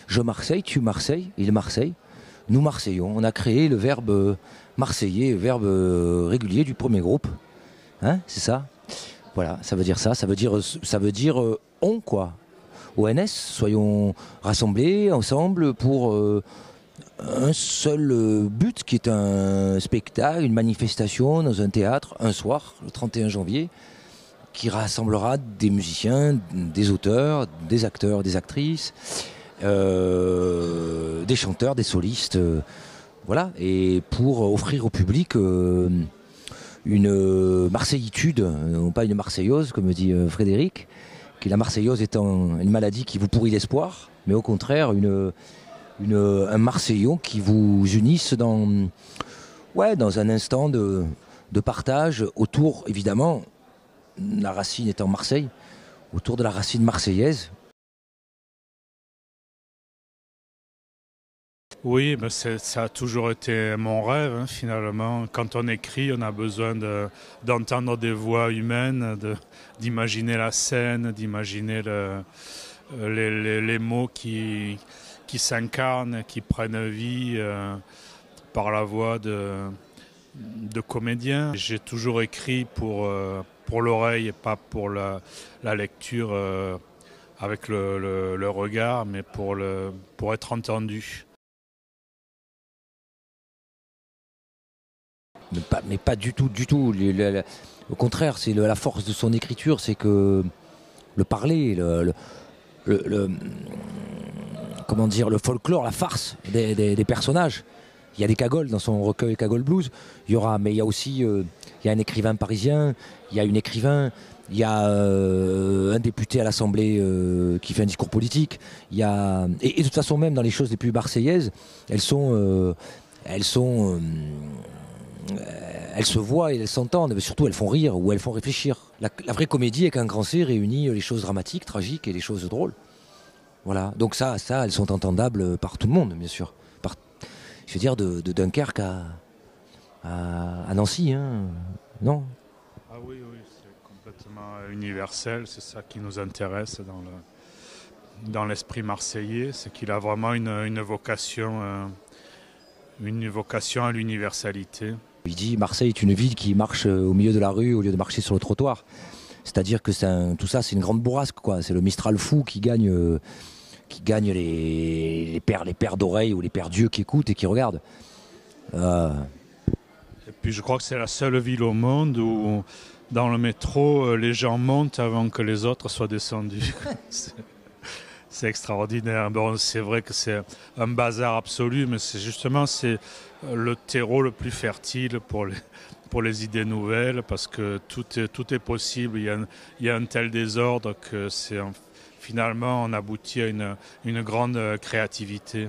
Je Marseille, tu Marseille, il Marseille, nous Marseillons. On a créé le verbe marseillais, verbe régulier du premier groupe. Hein, c'est ça. Voilà, ça veut dire ça. Ça veut dire on quoi. ONS, soyons rassemblés ensemble pour un seul but qui est un spectacle, une manifestation dans un théâtre un soir, le 31 janvier, qui rassemblera des musiciens, des auteurs, des acteurs, des actrices. Des chanteurs, des solistes, voilà, et pour offrir au public une marseillitude, non pas une marseillaise comme dit Frédéric, qui la marseillaise étant une maladie qui vous pourrit l'espoir, mais au contraire un marseillon qui vous unisse dans un instant de partage autour, évidemment, la racine étant Marseille, autour de la racine marseillaise. Oui, ben ça a toujours été mon rêve, hein, finalement. Quand on écrit, on a besoin d'entendre des voix humaines, d'imaginer la scène, d'imaginer les mots qui s'incarnent, qui prennent vie par la voix de comédiens. J'ai toujours écrit pour l'oreille et pas pour la lecture avec le regard, mais pour être entendu. Mais pas du tout. Au contraire, c'est la force de son écriture, c'est que le parler, comment dire, le folklore, la farce des personnages. Il y a des cagoles dans son recueil Cagole Blues. Mais il y a aussi, il y a un écrivain parisien, il y a une écrivain, il y a un député à l'Assemblée qui fait un discours politique. Et de toute façon, même dans les choses les plus marseillaises, elles se voient et elles s'entendent, mais surtout elles font rire ou elles font réfléchir. La vraie comédie est qu'un grand C réunit les choses dramatiques, tragiques et les choses drôles. Voilà. Donc ça, elles sont entendables par tout le monde, bien sûr. Je veux dire, de Dunkerque à Nancy, hein. Non ? Ah oui, c'est complètement universel. C'est ça qui nous intéresse dans l'esprit marseillais, c'est qu'il a vraiment une vocation à l'universalité. Il dit Marseille est une ville qui marche au milieu de la rue au lieu de marcher sur le trottoir. C'est-à-dire que tout ça, c'est une grande bourrasque, quoi. C'est le Mistral fou qui gagne les paires d'oreilles ou les paires d'yeux qui écoutent et qui regardent. Et puis je crois que c'est la seule ville au monde où dans le métro, les gens montent avant que les autres soient descendus. C'est extraordinaire. Bon, c'est vrai que c'est un bazar absolu, mais c'est le terreau le plus fertile pour les idées nouvelles, parce que tout est possible. Il y a un tel désordre que finalement on aboutit à une grande créativité.